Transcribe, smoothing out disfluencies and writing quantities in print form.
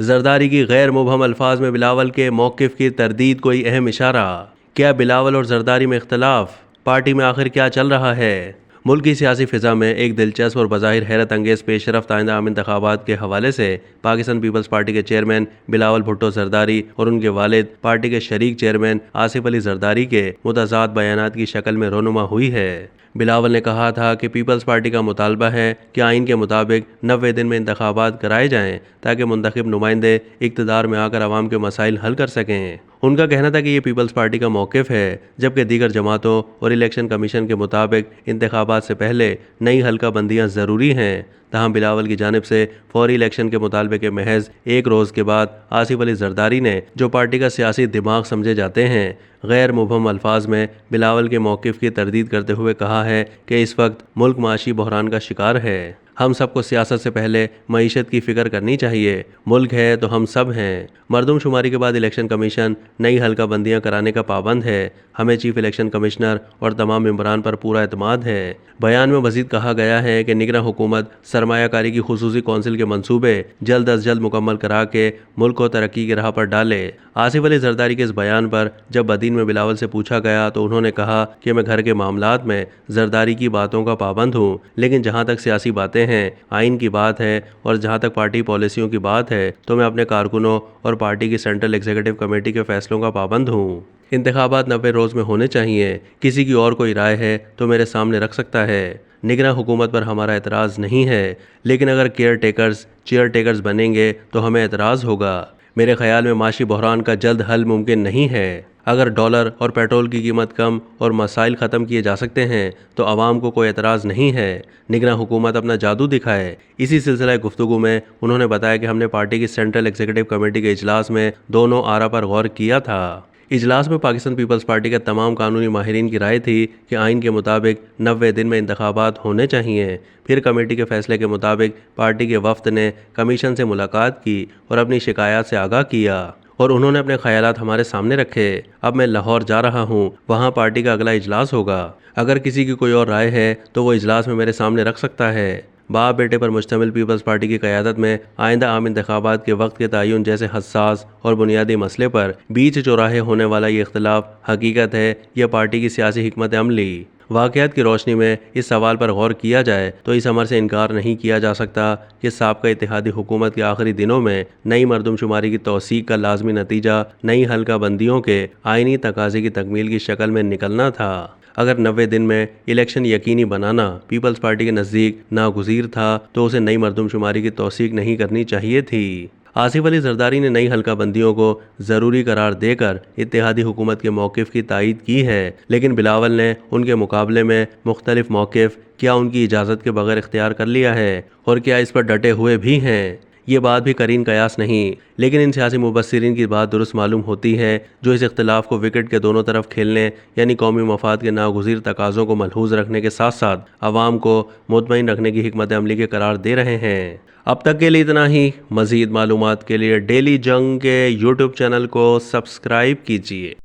जरदारी की गैर मुबहम अल्फाज में बिलावल के मौक़िफ़ की तरदीद कोई अहम इशारा। क्या बिलावल और जरदारी में इख्तलाफ? पार्टी में आखिर क्या चल रहा है? मुल्क की सियासी फ़िज़ा में एक दिलचस्प और बज़ाहिर हैरत अंगेज़ पेशरफ्त आइंदा आम इंतखाबात के हवाले से पाकिस्तान पीपल्स पार्टी के चेयरमैन बिलावल भुट्टो जरदारी और उनके वालिद पार्टी के शरीक चेयरमैन आसिफ अली जरदारी के मुतज़ाद बयानात की शक्ल में रोनुमा हुई है। बिलावल ने कहा था कि पीपल्स पार्टी का मुतालबा है कि आइन के मुताबिक 90 दिन में इंतखाबात कराए जाएं ताकि मुंतखब नुमाइंदे इक़्तिदार में आकर आवाम के मसाइल हल कर सकें। उनका कहना था कि ये पीपल्स पार्टी का मौक़िफ़ है, जबकि दीगर जमातों और इलेक्शन कमीशन के मुताबिक इंतखाबात से पहले नई हल्का बंदियाँ ज़रूरी हैं। तहम बिलावल की जानिब से फौरी इलेक्शन के मुतालबे के महज एक रोज़ के बाद आसिफ अली जरदारी ने, जो पार्टी का सियासी दिमाग समझे जाते हैं, गैर मुबहम अल्फाज में बिलावल के मौक़िफ़ की तरदीद करते हुए कहा है कि इस वक्त मुल्क माशी बहरान का शिकार है। हम सबको सियासत से पहले मईशत की फ़िक्र करनी चाहिए। मुल्क है तो हम सब हैं। मरदमशुमारी के बाद इलेक्शन कमीशन नई हल्का बंदियाँ कराने का पाबंद है। हमें चीफ इलेक्शन कमिश्नर और तमाम मेंबरान पर पूरा एतमाद है। बयान में मज़ीद कहा गया है कि निगरां हुकूमत सरमायाकारी की खुसूसी कौंसिल के मंसूबे जल्द अज जल्द मुकम्मल करा के मुल्क को तरक्की की राह पर डाले। आसिफ अली जरदारी के इस बयान पर जब बदीन में बिलावल से पूछा गया तो उन्होंने कहा कि मैं घर के मामलात में जरदारी की बातों का पाबंद हूँ, लेकिन जहाँ तक सियासी बातें हैं, आइन की बात है और जहाँ तक पार्टी पॉलिसियों की बात है तो मैं अपने कारकुनों और पार्टी की सेंट्रल एग्जीक्यूटिव कमेटी के फैसलों का पाबंद हूँ। इंतखाबात 90 रोज़ में होने चाहिए। किसी की और कोई राय है तो मेरे सामने रख सकता है। निगरां हुकूमत पर हमारा एतराज़ नहीं है, लेकिन अगर चेयर टेकर्स बनेंगे तो हमें एतराज़ होगा। मेरे ख्याल में माशी बहरान का जल्द हल मुमकिन नहीं है। अगर डॉलर और पेट्रोल की कीमत कम और मसाइल ख़त्म किए जा सकते हैं तो आवाम को कोई एतराज़ नहीं है। निगरां हुकूमत अपना जादू दिखाए। इसी सिलसिला गुफ्तगू में उन्होंने बताया कि हमने पार्टी की सेंट्रल एग्जीक्यूटिव कमेटी के इजलास में दोनों आरा पर गौर किया था। इजलास में पाकिस्तान पीपल्स पार्टी के तमाम कानूनी माहिरीन की राय थी कि आइन के मुताबिक 90 दिन में इंतखाबात होने चाहिए। फिर कमेटी के फैसले के मुताबिक पार्टी के वफ्द ने कमीशन से मुलाकात की और अपनी शिकायत से आगाह किया और उन्होंने अपने ख्यालात हमारे सामने रखे। अब मैं लाहौर जा रहा हूँ, वहाँ पार्टी का अगला इजलास होगा। अगर किसी की कोई और राय है तो वो इजलास में मेरे सामने रख सकता है। बाप बेटे पर मुश्तमिल पीपल्स पार्टी की क़यादत में आइंदा आम इंतखाबात के वक्त के तयन जैसे हसास और बुनियादी मसले पर बीच चौराहे होने वाला ये इख्तलाफ हकीकत है या पार्टी की सियासी हिकमत अमली? वाक़यात की रोशनी में इस सवाल पर गौर किया जाए तो इस अमर से इनकार नहीं किया जा सकता कि साबका इत्तेहादी हुकूमत के आखिरी दिनों में नई मरदमशुमारी की तौसीक का लाजमी नतीजा नई हल्का बंदियों के आइनी तकाज़े की तकमील की शक्ल में निकलना था। अगर 90 दिन में इलेक्शन यकीनी बनाना पीपल्स पार्टी के नज़दीक नागुज़ीर था तो उसे नई मरदमशुमारी की तौसीक नहीं करनी चाहिए थी। आसिफ अली जरदारी ने नई हल्का बंदियों को ज़रूरी करार देकर इत्तेहादी हुकूमत के मौक़िफ़ की तायीद की है, लेकिन बिलावल ने उनके मुकाबले में मुख्तलिफ मौक़िफ़ क्या उनकी इजाज़त के बगैर इख्तियार कर लिया है और क्या इस पर डटे हुए भी हैं। ये बात भी करीन कयास नहीं, लेकिन इन सियासी मुबस्सिरीन की बात दुरुस्त मालूम होती है जो इस इख्तिलाफ को विकेट के दोनों तरफ खेलने यानी कौमी मफाद के नागुज़ीर तकाज़ों को मलहूज़ रखने के साथ साथ आवाम को मुतमईन रखने की हिकमत अमली के करार दे रहे हैं। अब तक के लिए इतना ही। मज़ीद मालूमात के लिए डेली जंग के यूट्यूब चैनल को सब्सक्राइब कीजिए।